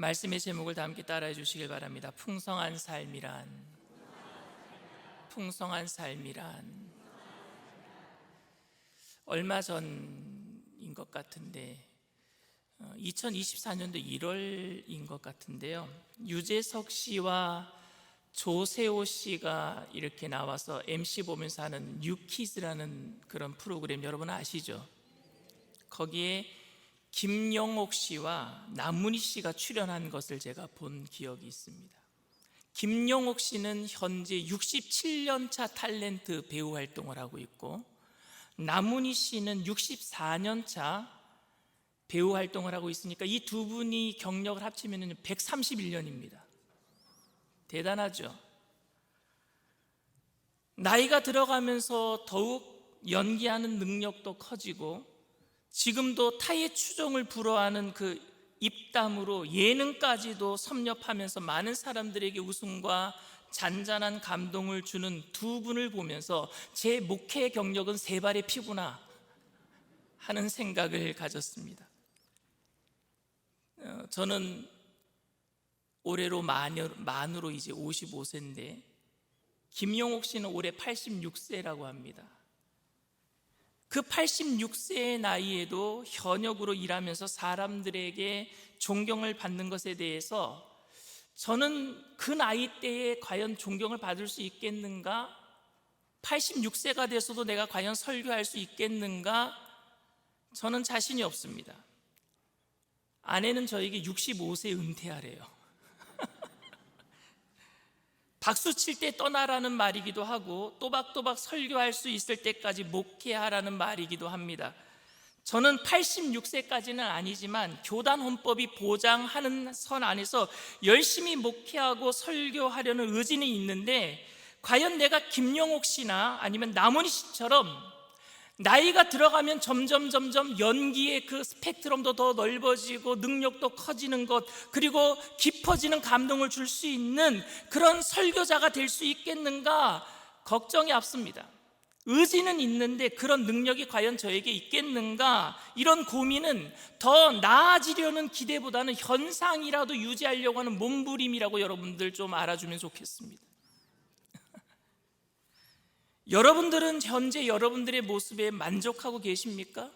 말씀의 제목을 다 함께 따라해 주시길 바랍니다. 풍성한 삶이란, 풍성한 삶이란. 얼마 전인 것 같은데 2024년도 1월인 것 같은데요, 유재석 씨와 조세호 씨가 이렇게 나와서 MC 보면서 하는 뉴키즈라는 그런 프로그램 여러분 아시죠? 거기에 김영옥 씨와 남문희 씨가 출연한 것을 제가 본 기억이 있습니다. 김영옥 씨는 현재 67년 차 탤런트 배우 활동을 하고 있고, 남문희 씨는 64년 차 배우 활동을 하고 있으니까 이 두 분이 경력을 합치면 131년입니다. 대단하죠? 나이가 들어가면서 더욱 연기하는 능력도 커지고, 지금도 타의 추종을 불허하는 그 입담으로 예능까지도 섭렵하면서 많은 사람들에게 웃음과 잔잔한 감동을 주는 두 분을 보면서 제 목회 경력은 세 발의 피구나 하는 생각을 가졌습니다. 저는 올해로 만으로 이제 55세인데 김영옥 씨는 올해 86세라고 합니다. 그 86세의 나이에도 현역으로 일하면서 사람들에게 존경을 받는 것에 대해서 저는 그 나이대에 과연 존경을 받을 수 있겠는가? 86세가 돼서도 내가 과연 설교할 수 있겠는가? 저는 자신이 없습니다. 아내는 저에게 65세 은퇴하래요. 박수 칠 때 떠나라는 말이기도 하고, 또박또박 설교할 수 있을 때까지 목회하라는 말이기도 합니다. 저는 86세까지는 아니지만 교단 헌법이 보장하는 선 안에서 열심히 목회하고 설교하려는 의지는 있는데, 과연 내가 김영옥 씨나 아니면 남은희 씨처럼 나이가 들어가면 점점 연기의 그 스펙트럼도 더 넓어지고 능력도 커지는 것, 그리고 깊어지는 감동을 줄 수 있는 그런 설교자가 될 수 있겠는가 걱정이 앞섭니다. 의지는 있는데 그런 능력이 과연 저에게 있겠는가, 이런 고민은 더 나아지려는 기대보다는 현상이라도 유지하려고 하는 몸부림이라고 여러분들 좀 알아주면 좋겠습니다. 여러분들은 현재 여러분들의 모습에 만족하고 계십니까?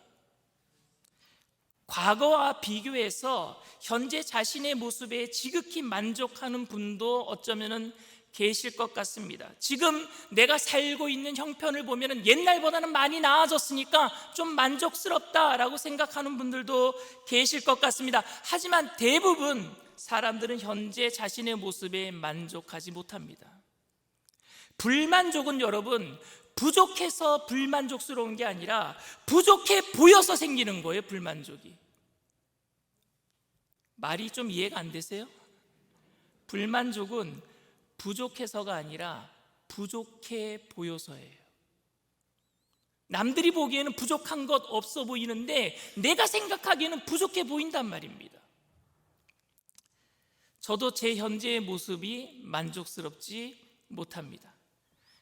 과거와 비교해서 현재 자신의 모습에 지극히 만족하는 분도 어쩌면 계실 것 같습니다. 지금 내가 살고 있는 형편을 보면 옛날보다는 많이 나아졌으니까 좀 만족스럽다라고 생각하는 분들도 계실 것 같습니다. 하지만 대부분 사람들은 현재 자신의 모습에 만족하지 못합니다. 불만족은 여러분, 부족해서 불만족스러운 게 아니라 부족해 보여서 생기는 거예요. 불만족이. 말이 좀 이해가 안 되세요? 불만족은 부족해서가 아니라 부족해 보여서예요. 남들이 보기에는 부족한 것 없어 보이는데 내가 생각하기에는 부족해 보인단 말입니다. 저도 제 현재의 모습이 만족스럽지 못합니다.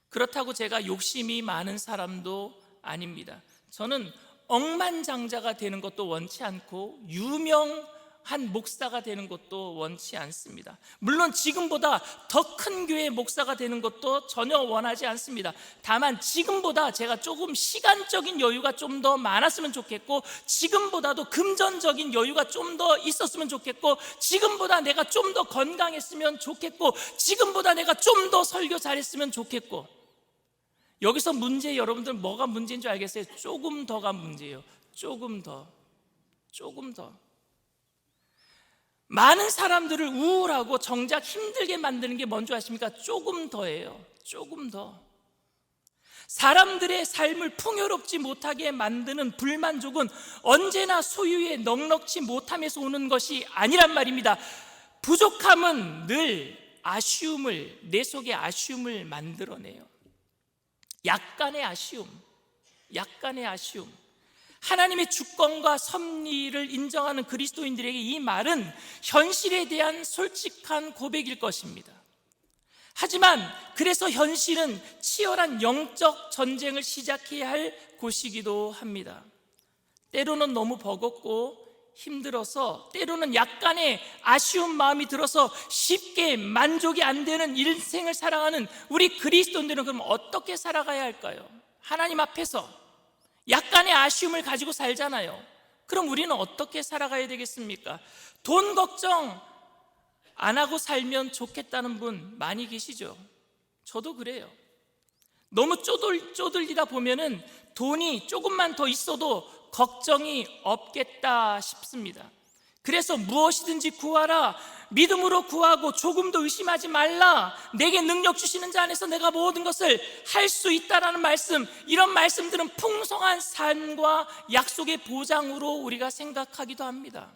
그렇다고 제가 욕심이 많은 사람도 아닙니다. 저는 억만장자가 되는 것도 원치 않고 유명한 목사가 되는 것도 원치 않습니다. 물론 지금보다 더 큰 교회 목사가 되는 것도 전혀 원하지 않습니다. 다만 지금보다 제가 조금 시간적인 여유가 좀 더 많았으면 좋겠고, 지금보다도 금전적인 여유가 좀 더 있었으면 좋겠고, 지금보다 내가 좀 더 건강했으면 좋겠고, 지금보다 내가 좀 더 설교 잘했으면 좋겠고. 여기서 문제, 여러분들 뭐가 문제인 줄 알겠어요? 조금 더가 문제예요. 조금 더. 많은 사람들을 우울하고 정작 힘들게 만드는 게 뭔지 아십니까? 조금 더예요. 조금 더. 사람들의 삶을 풍요롭지 못하게 만드는 불만족은 언제나 소유의 넉넉지 못함에서 오는 것이 아니란 말입니다. 부족함은 늘 내 속에 아쉬움을 만들어내요. 약간의 아쉬움. 하나님의 주권과 섭리를 인정하는 그리스도인들에게 이 말은 현실에 대한 솔직한 고백일 것입니다. 하지만 그래서 현실은 치열한 영적 전쟁을 시작해야 할 곳이기도 합니다. 때로는 너무 버겁고 힘들어서 때로는 약간의 아쉬운 마음이 들어서 쉽게 만족이 안 되는 인생을 살아가는 우리 그리스도인들은 그럼 어떻게 살아가야 할까요? 하나님 앞에서 약간의 아쉬움을 가지고 살잖아요. 그럼 우리는 어떻게 살아가야 되겠습니까? 돈 걱정 안 하고 살면 좋겠다는 분 많이 계시죠? 저도 그래요. 너무 쪼들리다 보면은 돈이 조금만 더 있어도 걱정이 없겠다 싶습니다. 그래서 무엇이든지 구하라, 믿음으로 구하고 조금도 의심하지 말라, 내게 능력 주시는 자 안에서 내가 모든 것을 할 수 있다라는 말씀, 이런 말씀들은 풍성한 삶과 약속의 보장으로 우리가 생각하기도 합니다.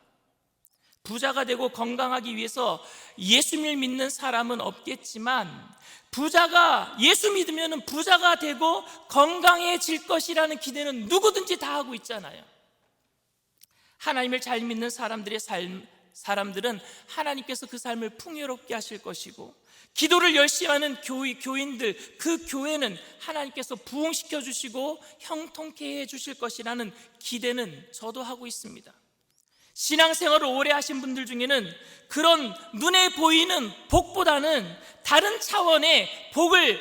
부자가 되고 건강하기 위해서 예수님을 믿는 사람은 없겠지만, 부자가 예수 믿으면 부자가 되고 건강해질 것이라는 기대는 누구든지 다 하고 있잖아요. 하나님을 잘 믿는 사람들은 하나님께서 그 삶을 풍요롭게 하실 것이고, 기도를 열심히 하는 교인들, 그 교회는 하나님께서 부흥시켜 주시고 형통케 해 주실 것이라는 기대는 저도 하고 있습니다. 신앙생활을 오래 하신 분들 중에는 그런 눈에 보이는 복보다는 다른 차원의 복을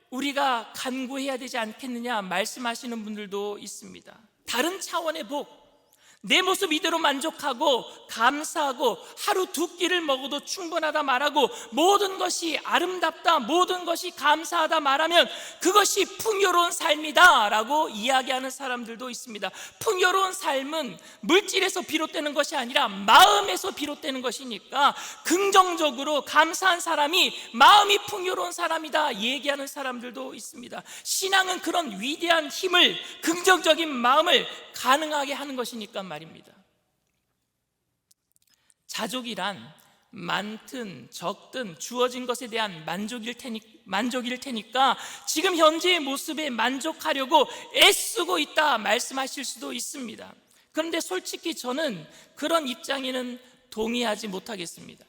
우리가 간구해야 되지 않겠느냐 말씀하시는 분들도 있습니다. 다른 차원의 복, 내 모습 이대로 만족하고 감사하고 하루 두 끼를 먹어도 충분하다 말하고 모든 것이 아름답다, 모든 것이 감사하다 말하면 그것이 풍요로운 삶이다 라고 이야기하는 사람들도 있습니다. 풍요로운 삶은 물질에서 비롯되는 것이 아니라 마음에서 비롯되는 것이니까 긍정적으로 감사한 사람이 마음이 풍요로운 사람이다 얘기하는 사람들도 있습니다. 신앙은 그런 위대한 힘을, 긍정적인 마음을 가능하게 하는 것이니까 말입니다. 자족이란 많든 적든 주어진 것에 대한 만족일 테니까 지금 현재의 모습에 만족하려고 애쓰고 있다 말씀하실 수도 있습니다. 그런데 솔직히 저는 그런 입장에는 동의하지 못하겠습니다.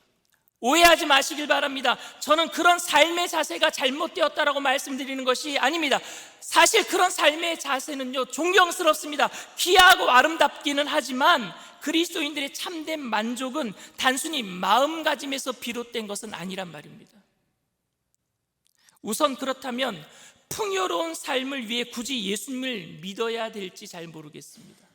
오해하지 마시길 바랍니다. 저는 그런 삶의 자세가 잘못되었다라고 말씀드리는 것이 아닙니다. 사실 그런 삶의 자세는요, 존경스럽습니다. 귀하고 아름답기는 하지만 그리스도인들의 참된 만족은 단순히 마음가짐에서 비롯된 것은 아니란 말입니다. 우선 그렇다면 풍요로운 삶을 위해 굳이 예수님을 믿어야 될지 잘 모르겠습니다.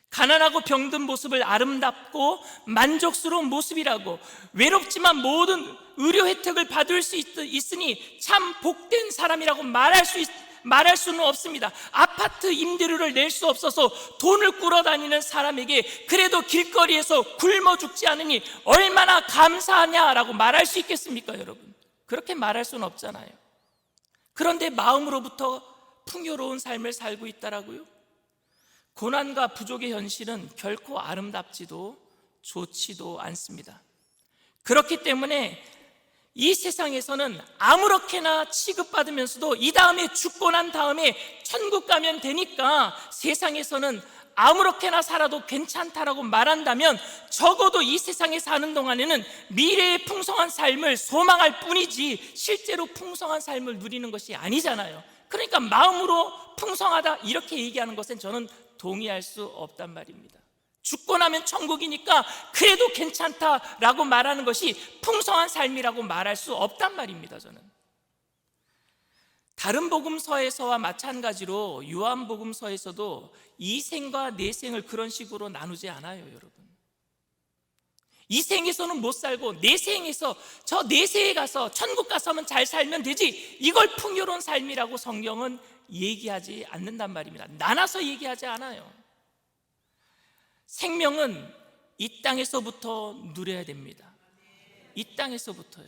가난하고 병든 모습을 아름답고 만족스러운 모습이라고, 외롭지만 모든 의료 혜택을 받을 수 있으니 참 복된 사람이라고 말할 수는 없습니다. 아파트 임대료를 낼 수 없어서 돈을 꾸러다니는 사람에게 그래도 길거리에서 굶어 죽지 않으니 얼마나 감사하냐라고 말할 수 있겠습니까, 여러분? 그렇게 말할 수는 없잖아요. 그런데 마음으로부터 풍요로운 삶을 살고 있다라고요? 고난과 부족의 현실은 결코 아름답지도 좋지도 않습니다. 그렇기 때문에 이 세상에서는 아무렇게나 취급받으면서도 이 다음에 죽고 난 다음에 천국 가면 되니까 세상에서는 아무렇게나 살아도 괜찮다라고 말한다면 적어도 이 세상에 사는 동안에는 미래의 풍성한 삶을 소망할 뿐이지 실제로 풍성한 삶을 누리는 것이 아니잖아요. 그러니까 마음으로 풍성하다 이렇게 얘기하는 것은 저는 동의할 수 없단 말입니다. 죽고 나면 천국이니까 그래도 괜찮다라고 말하는 것이 풍성한 삶이라고 말할 수 없단 말입니다. 저는 다른 복음서에서와 마찬가지로 요한복음서에서도 이 생과 내 생을 그런 식으로 나누지 않아요, 여러분. 이 생에서는 못 살고 내 생에서 저 내 세에 가서 천국 가서만 잘 살면 되지, 이걸 풍요로운 삶이라고 성경은 얘기하지 않는단 말입니다. 나눠서 얘기하지 않아요. 생명은 이 땅에서부터 누려야 됩니다. 이 땅에서부터요.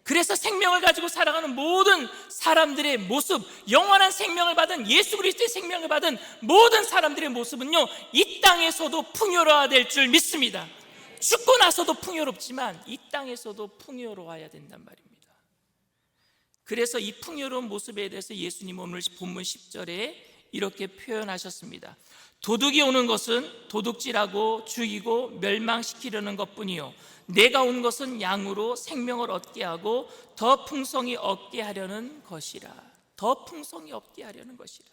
그래서 생명을 가지고 살아가는 모든 사람들의 모습, 영원한 생명을 받은 예수 그리스도의 생명을 받은 모든 사람들의 모습은요, 이 땅에서도 풍요로워야 될 줄 믿습니다. 죽고 나서도 풍요롭지만 이 땅에서도 풍요로워야 된단 말입니다. 그래서 이 풍요로운 모습에 대해서 예수님 오늘 본문 10절에 이렇게 표현하셨습니다. 도둑이 오는 것은 도둑질하고 죽이고 멸망시키려는 것뿐이요, 내가 온 것은 양으로 생명을 얻게 하고 더 풍성히 얻게 하려는 것이라. 더 풍성히 얻게 하려는 것이라.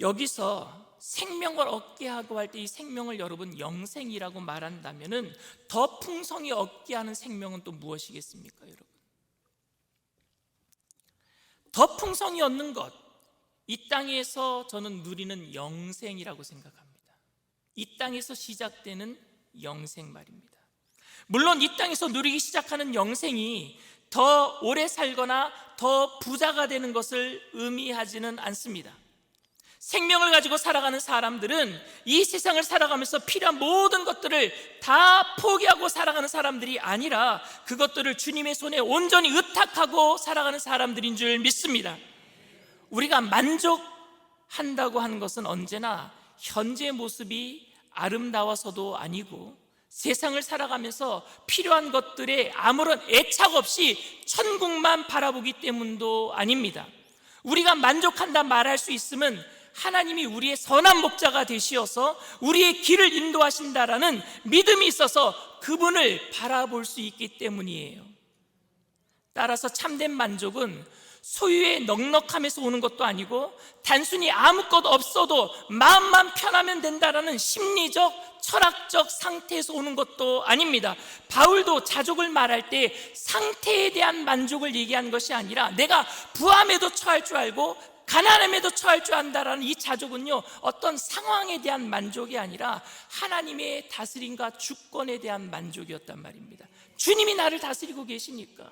여기서 생명을 얻게 하고 할 때 이 생명을 여러분 영생이라고 말한다면은 더 풍성히 얻게 하는 생명은 또 무엇이겠습니까, 여러분? 더 풍성히 얻는 것, 이 땅에서 저는 누리는 영생이라고 생각합니다. 이 땅에서 시작되는 영생 말입니다. 물론 이 땅에서 누리기 시작하는 영생이 더 오래 살거나 더 부자가 되는 것을 의미하지는 않습니다. 생명을 가지고 살아가는 사람들은 이 세상을 살아가면서 필요한 모든 것들을 다 포기하고 살아가는 사람들이 아니라 그것들을 주님의 손에 온전히 의탁하고 살아가는 사람들인 줄 믿습니다. 우리가 만족한다고 하는 것은 언제나 현재 모습이 아름다워서도 아니고 세상을 살아가면서 필요한 것들에 아무런 애착 없이 천국만 바라보기 때문도 아닙니다. 우리가 만족한다 말할 수 있음은 하나님이 우리의 선한 목자가 되시어서 우리의 길을 인도하신다라는 믿음이 있어서 그분을 바라볼 수 있기 때문이에요. 따라서 참된 만족은 소유의 넉넉함에서 오는 것도 아니고 단순히 아무것도 없어도 마음만 편하면 된다라는 심리적, 철학적 상태에서 오는 것도 아닙니다. 바울도 자족을 말할 때 상태에 대한 만족을 얘기하는 것이 아니라 내가 부함에도 처할 줄 알고 가난함에도 처할 줄 안다라는 이 자족은요, 어떤 상황에 대한 만족이 아니라 하나님의 다스림과 주권에 대한 만족이었단 말입니다. 주님이 나를 다스리고 계시니까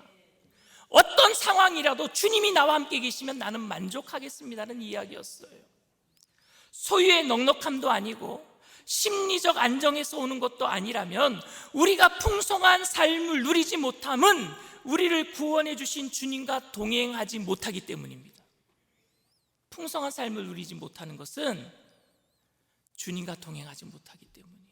어떤 상황이라도 주님이 나와 함께 계시면 나는 만족하겠습니다는 이야기였어요. 소유의 넉넉함도 아니고 심리적 안정에서 오는 것도 아니라면 우리가 풍성한 삶을 누리지 못함은 우리를 구원해 주신 주님과 동행하지 못하기 때문입니다. 풍성한 삶을 누리지 못하는 것은 주님과 동행하지 못하기 때문이에요.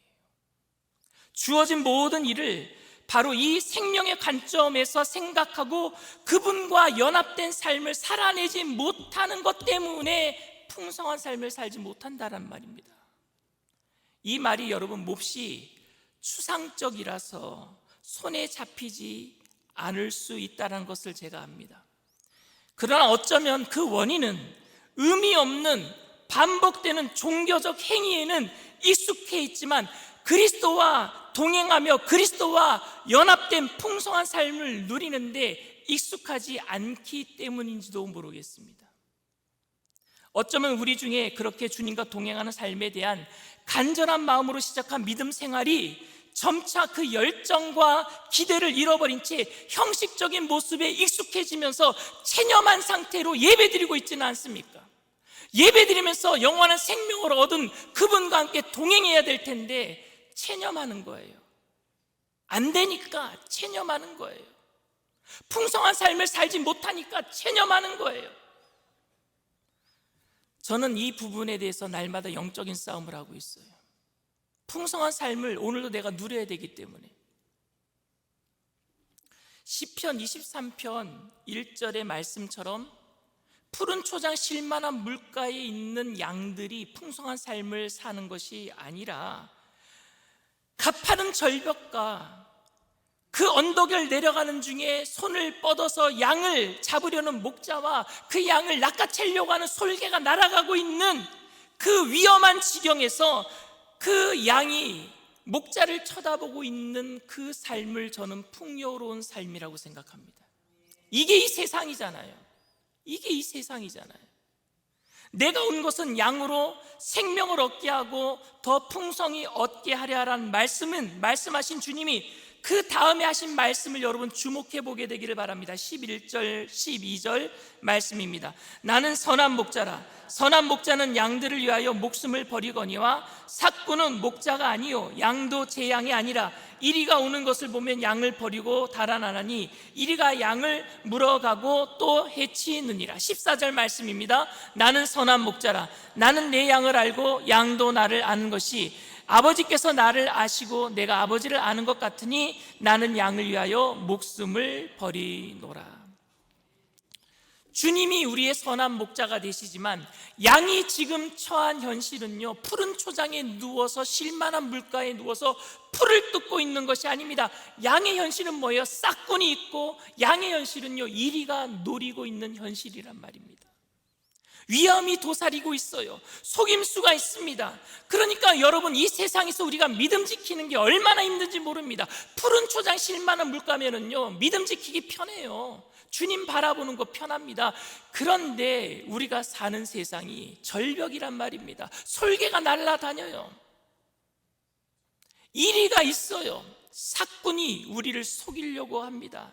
주어진 모든 일을 바로 이 생명의 관점에서 생각하고 그분과 연합된 삶을 살아내지 못하는 것 때문에 풍성한 삶을 살지 못한다란 말입니다. 이 말이 여러분 몹시 추상적이라서 손에 잡히지 않을 수 있다는 것을 제가 압니다. 그러나 어쩌면 그 원인은 의미 없는 반복되는 종교적 행위에는 익숙해 있지만 그리스도와 동행하며 그리스도와 연합된 풍성한 삶을 누리는데 익숙하지 않기 때문인지도 모르겠습니다. 어쩌면 우리 중에 그렇게 주님과 동행하는 삶에 대한 간절한 마음으로 시작한 믿음 생활이 점차 그 열정과 기대를 잃어버린 채 형식적인 모습에 익숙해지면서 체념한 상태로 예배드리고 있지는 않습니까? 예배드리면서 영원한 생명을 얻은 그분과 함께 동행해야 될 텐데 체념하는 거예요. 안 되니까 체념하는 거예요. 풍성한 삶을 살지 못하니까 체념하는 거예요. 저는 이 부분에 대해서 날마다 영적인 싸움을 하고 있어요. 풍성한 삶을 오늘도 내가 누려야 되기 때문에. 시편 23편 1절의 말씀처럼 푸른 초장 쉴만한 물가에 있는 양들이 풍성한 삶을 사는 것이 아니라 가파른 절벽과 그 언덕을 내려가는 중에 손을 뻗어서 양을 잡으려는 목자와 그 양을 낚아채려고 하는 솔개가 날아가고 있는 그 위험한 지경에서 그 양이 목자를 쳐다보고 있는 그 삶을 저는 풍요로운 삶이라고 생각합니다. 이게 이 세상이잖아요. 이게 이 세상이잖아요. 내가 온 것은 양으로 생명을 얻게 하고 더 풍성히 얻게 하려라는 말씀하신 주님이 그 다음에 하신 말씀을 여러분 주목해 보게 되기를 바랍니다. 11절 12절 말씀입니다. 나는 선한 목자라. 선한 목자는 양들을 위하여 목숨을 버리거니와 삭구는 목자가 아니요 양도 제 양이 아니라 이리가 오는 것을 보면 양을 버리고 달아나나니 이리가 양을 물어가고 또 해치느니라. 14절 말씀입니다. 나는 선한 목자라. 나는 내 양을 알고 양도 나를 아는 것이 아버지께서 나를 아시고 내가 아버지를 아는 것 같으니 나는 양을 위하여 목숨을 버리노라. 주님이 우리의 선한 목자가 되시지만 양이 지금 처한 현실은요, 푸른 초장에 누워서 쉴만한 물가에 누워서 풀을 뜯고 있는 것이 아닙니다. 양의 현실은 뭐예요? 싹군이 있고 양의 현실은요, 이리가 노리고 있는 현실이란 말입니다. 위험이 도사리고 있어요. 속임수가 있습니다. 그러니까 여러분, 이 세상에서 우리가 믿음 지키는 게 얼마나 힘든지 모릅니다. 푸른 초장 실만한 물가면은요, 믿음 지키기 편해요. 주님 바라보는 거 편합니다. 그런데 우리가 사는 세상이 절벽이란 말입니다. 솔개가 날아다녀요. 이리가 있어요. 사꾼이 우리를 속이려고 합니다.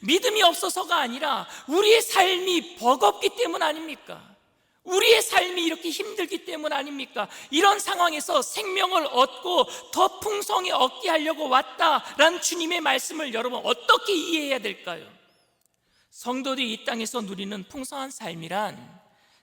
믿음이 없어서가 아니라 우리의 삶이 버겁기 때문 아닙니까? 우리의 삶이 이렇게 힘들기 때문 아닙니까? 이런 상황에서 생명을 얻고 더 풍성히 얻게 하려고 왔다라는 주님의 말씀을 여러분 어떻게 이해해야 될까요? 성도들이 이 땅에서 누리는 풍성한 삶이란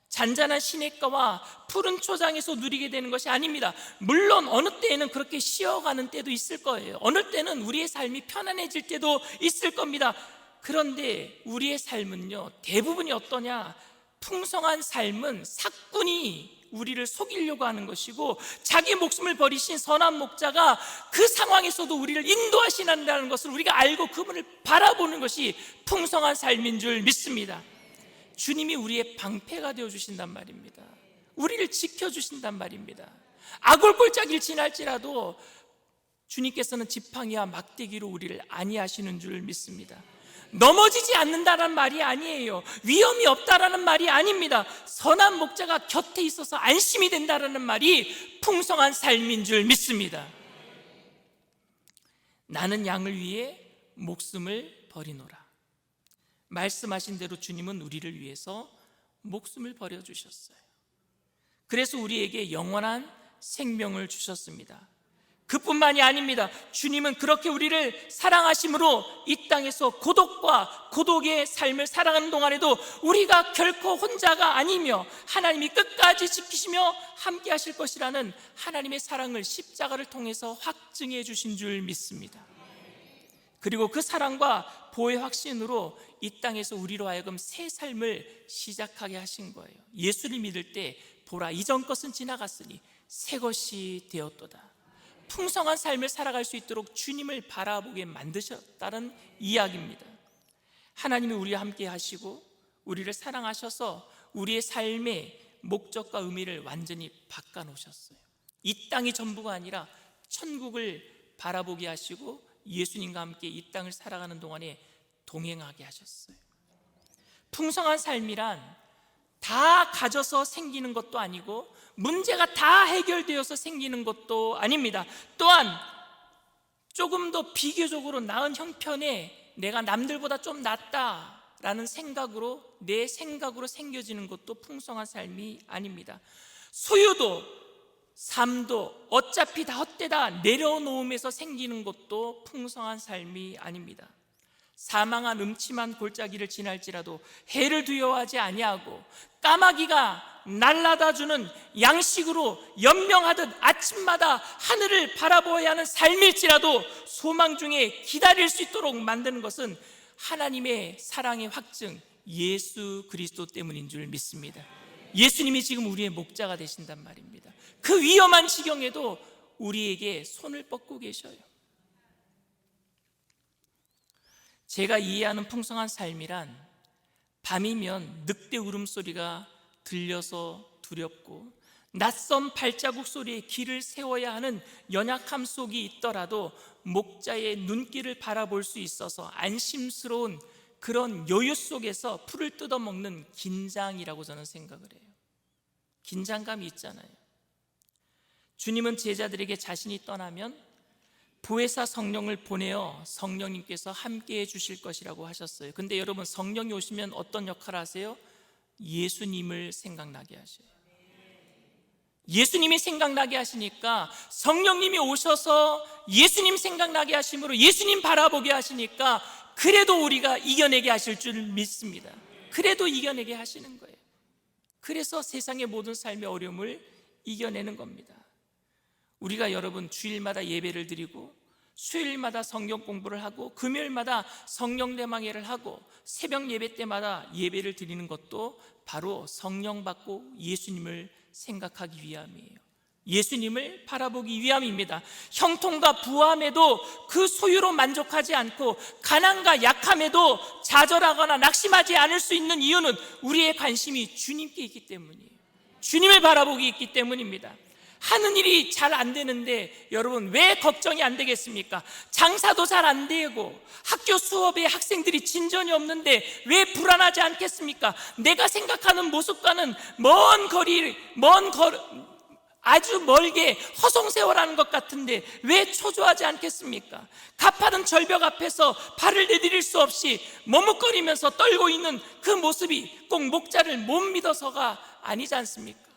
잔잔한 시냇가와 푸른 초장에서 누리게 되는 것이 아닙니다. 물론 어느 때에는 그렇게 쉬어가는 때도 있을 거예요. 어느 때는 우리의 삶이 편안해질 때도 있을 겁니다. 그런데 우리의 삶은요, 대부분이 어떠냐? 풍성한 삶은 사꾼이 우리를 속이려고 하는 것이고, 자기 목숨을 버리신 선한 목자가 그 상황에서도 우리를 인도하시는다는 것을 우리가 알고 그분을 바라보는 것이 풍성한 삶인 줄 믿습니다. 주님이 우리의 방패가 되어주신단 말입니다. 우리를 지켜주신단 말입니다. 아골골짜기를 지날지라도 주님께서는 지팡이와 막대기로 우리를 안위하시는 줄 믿습니다. 넘어지지 않는다는 말이 아니에요. 위험이 없다라는 말이 아닙니다. 선한 목자가 곁에 있어서 안심이 된다라는 말이 풍성한 삶인 줄 믿습니다. 나는 양을 위해 목숨을 버리노라. 말씀하신 대로 주님은 우리를 위해서 목숨을 버려주셨어요. 그래서 우리에게 영원한 생명을 주셨습니다. 그뿐만이 아닙니다. 주님은 그렇게 우리를 사랑하심으로 이 땅에서 고독과 고독의 삶을 살아가는 동안에도 우리가 결코 혼자가 아니며 하나님이 끝까지 지키시며 함께 하실 것이라는 하나님의 사랑을 십자가를 통해서 확증해 주신 줄 믿습니다. 그리고 그 사랑과 보호의 확신으로 이 땅에서 우리로 하여금 새 삶을 시작하게 하신 거예요. 예수를 믿을 때 보라, 이전 것은 지나갔으니 새 것이 되었도다. 풍성한 삶을 살아갈 수 있도록 주님을 바라보게 만드셨다는 이야기입니다. 하나님이 우리와 함께 하시고 우리를 사랑하셔서 우리의 삶의 목적과 의미를 완전히 바꿔놓으셨어요. 이 땅이 전부가 아니라 천국을 바라보게 하시고 예수님과 함께 이 땅을 살아가는 동안에 동행하게 하셨어요. 풍성한 삶이란 다 가져서 생기는 것도 아니고 문제가 다 해결되어서 생기는 것도 아닙니다. 또한 조금 더 비교적으로 나은 형편에 내가 남들보다 좀 낫다라는 생각으로, 내 생각으로 생겨지는 것도 풍성한 삶이 아닙니다. 소유도 삶도 어차피 다 헛되다 내려놓음에서 생기는 것도 풍성한 삶이 아닙니다. 사망한 음침한 골짜기를 지날지라도 해를 두려워하지 아니하고 까마귀가 날라다 주는 양식으로 연명하듯 아침마다 하늘을 바라보아야 하는 삶일지라도 소망 중에 기다릴 수 있도록 만드는 것은 하나님의 사랑의 확증, 예수 그리스도 때문인 줄 믿습니다. 예수님이 지금 우리의 목자가 되신단 말입니다. 그 위험한 지경에도 우리에게 손을 뻗고 계셔요. 제가 이해하는 풍성한 삶이란 밤이면 늑대 울음소리가 들려서 두렵고 낯선 발자국 소리에 길을 세워야 하는 연약함 속이 있더라도 목자의 눈길을 바라볼 수 있어서 안심스러운 그런 여유 속에서 풀을 뜯어먹는 긴장이라고 저는 생각을 해요. 긴장감이 있잖아요. 주님은 제자들에게 자신이 떠나면 보혜사 성령을 보내어 성령님께서 함께해 주실 것이라고 하셨어요. 근데 여러분, 성령이 오시면 어떤 역할을 하세요? 예수님을 생각나게 하셔요. 예수님이 생각나게 하시니까 성령님이 오셔서 예수님 생각나게 하심으로 예수님 바라보게 하시니까 그래도 우리가 이겨내게 하실 줄 믿습니다. 그래도 이겨내게 하시는 거예요. 그래서 세상의 모든 삶의 어려움을 이겨내는 겁니다. 우리가 여러분 주일마다 예배를 드리고 수요일마다 성경 공부를 하고 금요일마다 성령 대망회를 하고 새벽 예배 때마다 예배를 드리는 것도 바로 성령 받고 예수님을 생각하기 위함이에요. 예수님을 바라보기 위함입니다. 형통과 부함에도 그 소유로 만족하지 않고 가난과 약함에도 좌절하거나 낙심하지 않을 수 있는 이유는 우리의 관심이 주님께 있기 때문이에요. 주님을 바라보기 있기 때문입니다. 하는 일이 잘 안 되는데 여러분 왜 걱정이 안 되겠습니까? 장사도 잘 안 되고 학교 수업에 학생들이 진전이 없는데 왜 불안하지 않겠습니까? 내가 생각하는 모습과는 아주 멀게 허송세월하는 것 같은데 왜 초조하지 않겠습니까? 가파른 절벽 앞에서 발을 내디딜 수 없이 머뭇거리면서 떨고 있는 그 모습이 꼭 목자를 못 믿어서가 아니지 않습니까?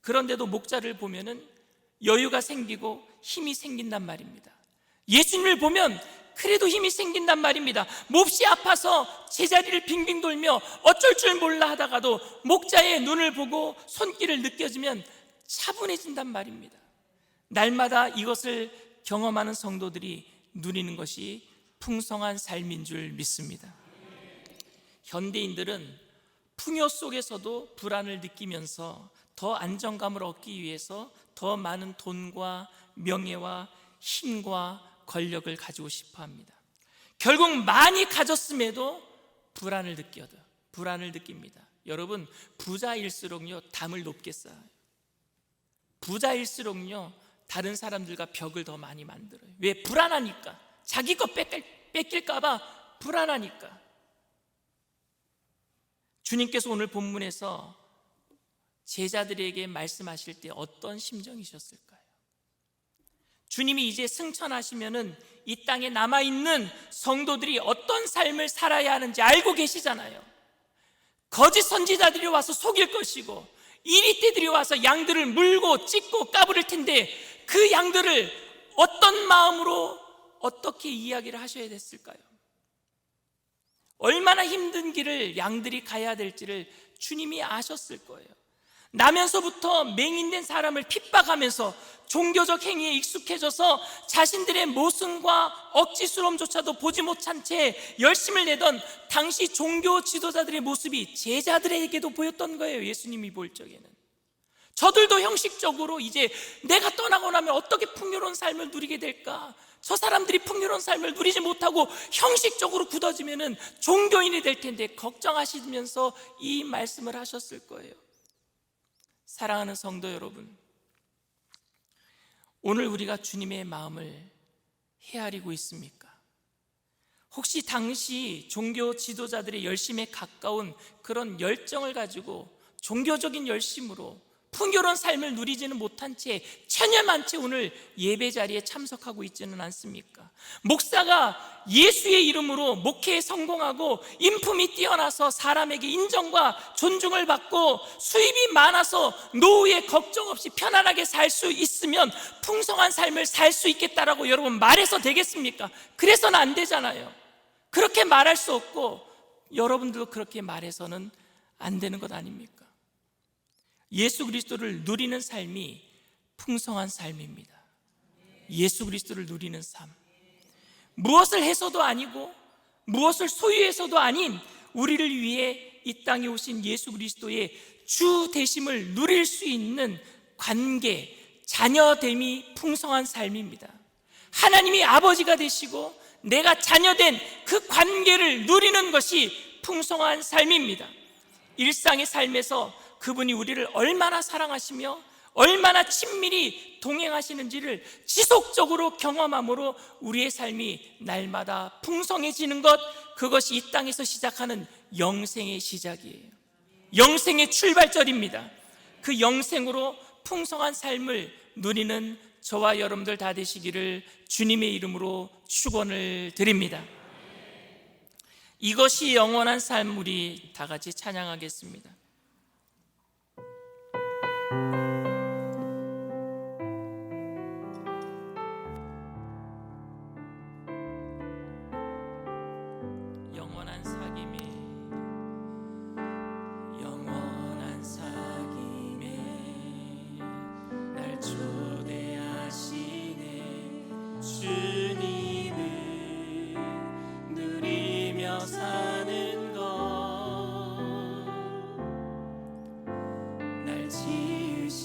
그런데도 목자를 보면은 여유가 생기고 힘이 생긴단 말입니다. 예수님을 보면 그래도 힘이 생긴단 말입니다. 몹시 아파서 제자리를 빙빙 돌며 어쩔 줄 몰라 하다가도 목자의 눈을 보고 손길을 느껴지면 차분해진단 말입니다. 날마다 이것을 경험하는 성도들이 누리는 것이 풍성한 삶인 줄 믿습니다. 현대인들은 풍요 속에서도 불안을 느끼면서 더 안정감을 얻기 위해서 더 많은 돈과 명예와 힘과 권력을 가지고 싶어 합니다. 결국 많이 가졌음에도 불안을 느낍니다. 여러분, 부자일수록요 담을 높게 쌓아요. 부자일수록요 다른 사람들과 벽을 더 많이 만들어요. 왜? 불안하니까. 자기 거 뺏길까 봐 불안하니까. 주님께서 오늘 본문에서 제자들에게 말씀하실 때 어떤 심정이셨을까요? 주님이 이제 승천하시면은 이 땅에 남아있는 성도들이 어떤 삶을 살아야 하는지 알고 계시잖아요. 거짓 선지자들이 와서 속일 것이고 이리떼들이 와서 양들을 물고 찢고 까부릴 텐데 그 양들을 어떤 마음으로 어떻게 이야기를 하셔야 됐을까요? 얼마나 힘든 길을 양들이 가야 될지를 주님이 아셨을 거예요. 나면서부터 맹인된 사람을 핍박하면서 종교적 행위에 익숙해져서 자신들의 모순과 억지스러움조차도 보지 못한 채 열심을 내던 당시 종교 지도자들의 모습이 제자들에게도 보였던 거예요. 예수님이 볼 적에는 저들도 형식적으로 이제 내가 떠나고 나면 어떻게 풍요로운 삶을 누리게 될까? 저 사람들이 풍요로운 삶을 누리지 못하고 형식적으로 굳어지면 종교인이 될 텐데 걱정하시면서 이 말씀을 하셨을 거예요. 사랑하는 성도 여러분, 오늘 우리가 주님의 마음을 헤아리고 있습니까? 혹시 당시 종교 지도자들의 열심에 가까운 그런 열정을 가지고 종교적인 열심으로 풍요로운 삶을 누리지는 못한 채 천연만체 오늘 예배 자리에 참석하고 있지는 않습니까? 목사가 예수의 이름으로 목회에 성공하고 인품이 뛰어나서 사람에게 인정과 존중을 받고 수입이 많아서 노후에 걱정 없이 편안하게 살 수 있으면 풍성한 삶을 살 수 있겠다라고 여러분 말해서 되겠습니까? 그래서는 안 되잖아요. 그렇게 말할 수 없고 여러분들도 그렇게 말해서는 안 되는 것 아닙니까? 예수 그리스도를 누리는 삶이 풍성한 삶입니다. 예수 그리스도를 누리는 삶, 무엇을 해서도 아니고 무엇을 소유해서도 아닌 우리를 위해 이 땅에 오신 예수 그리스도의 주 되심을 누릴 수 있는 관계, 자녀됨이 풍성한 삶입니다. 하나님이 아버지가 되시고 내가 자녀된 그 관계를 누리는 것이 풍성한 삶입니다. 일상의 삶에서 그분이 우리를 얼마나 사랑하시며 얼마나 친밀히 동행하시는지를 지속적으로 경험함으로 우리의 삶이 날마다 풍성해지는 것, 그것이 이 땅에서 시작하는 영생의 시작이에요. 영생의 출발점입니다. 그 영생으로 풍성한 삶을 누리는 저와 여러분들 다 되시기를 주님의 이름으로 축원을 드립니다. 이것이 영원한 삶, 우리 다 같이 찬양하겠습니다. 사는 것 날 지으신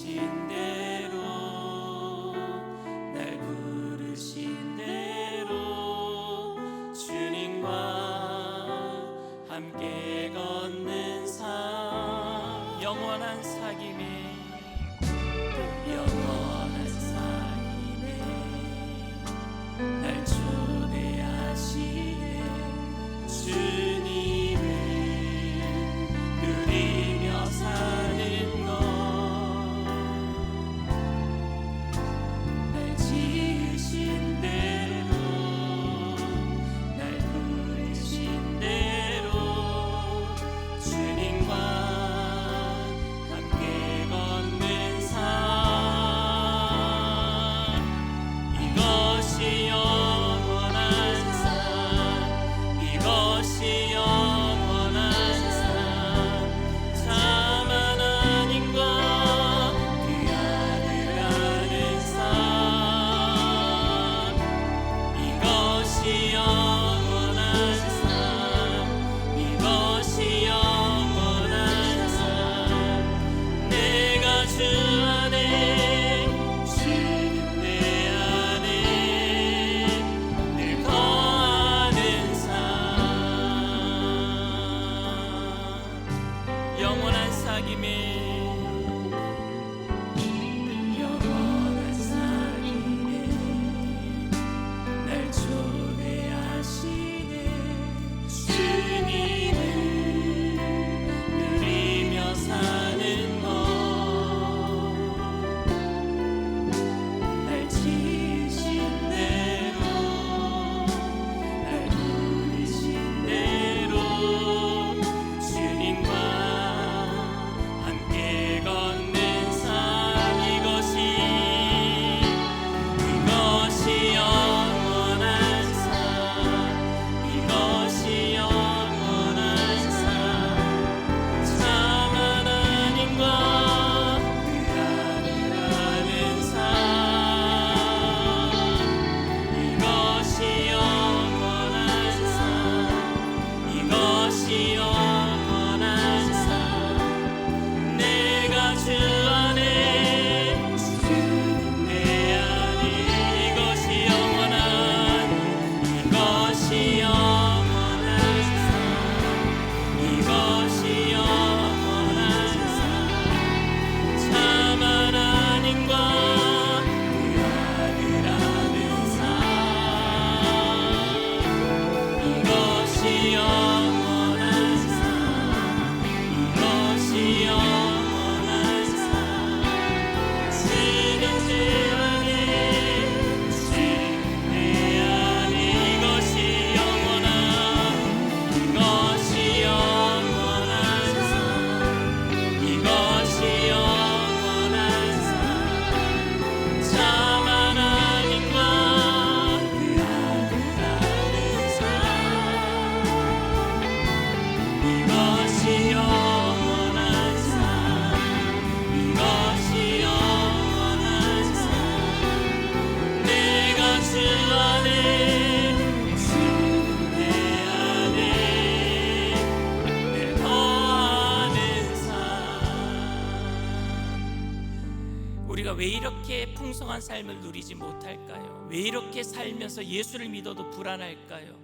우리가 왜 이렇게 풍성한 삶을 누리지 못할까요? 왜 이렇게 살면서 예수를 믿어도 불안할까요?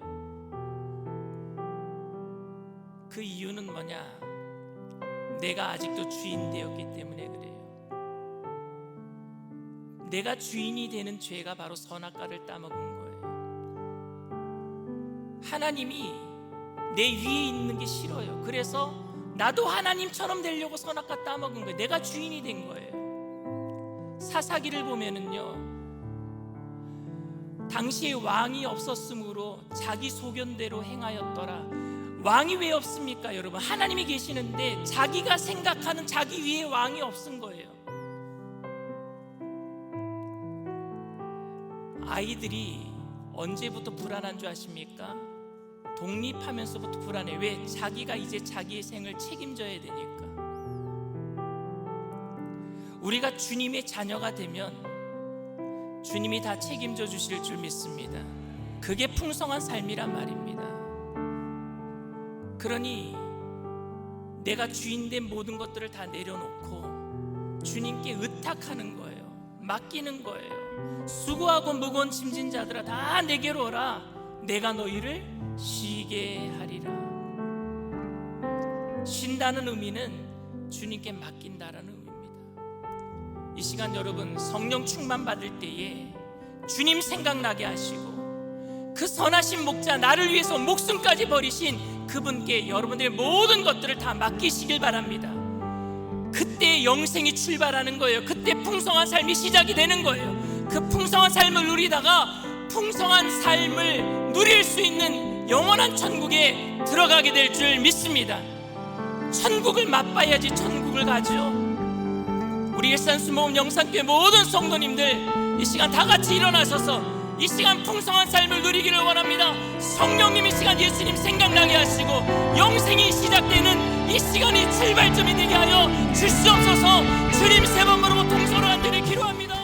그 이유는 뭐냐? 내가 아직도 주인 되었기 때문에 그래요. 내가 주인이 되는 죄가 바로 선악과를 따먹은 거예요. 하나님이 내 위에 있는 게 싫어요. 그래서 나도 하나님처럼 되려고 선악과 따먹은 거예요. 내가 주인이 된 거예요. 사사기를 보면은요, 당시에 왕이 없었으므로 자기 소견대로 행하였더라. 왕이 왜 없습니까 여러분? 하나님이 계시는데 자기가 생각하는 자기 위에 왕이 없은 거예요. 아이들이 언제부터 불안한 줄 아십니까? 독립하면서부터 불안해. 왜? 자기가 이제 자기의 생을 책임져야 되니까. 우리가 주님의 자녀가 되면 주님이 다 책임져 주실 줄 믿습니다. 그게 풍성한 삶이란 말입니다. 그러니 내가 주인된 모든 것들을 다 내려놓고 주님께 의탁하는 거예요. 맡기는 거예요. 수고하고 무거운 짐진 자들아 다 내게로 오라. 내가 너희를 쉬게 하리라. 쉰다는 의미는 주님께 맡긴다라는 의미입니다. 이 시간 여러분, 성령 충만 받을 때에 주님 생각나게 하시고 그 선하신 목자, 나를 위해서 목숨까지 버리신 그분께 여러분들의 모든 것들을 다 맡기시길 바랍니다. 그때 영생이 출발하는 거예요. 그때 풍성한 삶이 시작이 되는 거예요. 그 풍성한 삶을 누리다가 풍성한 삶을 누릴 수 있는 영원한 천국에 들어가게 될 줄 믿습니다. 천국을 맛봐야지 천국을 가죠. 우리 일산수목원 영산교회 모든 성도님들 이 시간 다 같이 일어나셔서 이 시간 풍성한 삶을 누리기를 원합니다. 성령님 이 시간 예수님 생각나게 하시고 영생이 시작되는 이 시간이 출발점이 되게 하여 주시옵소서. 주님 세 번 부르고 동서로 앉으리 기도합니다.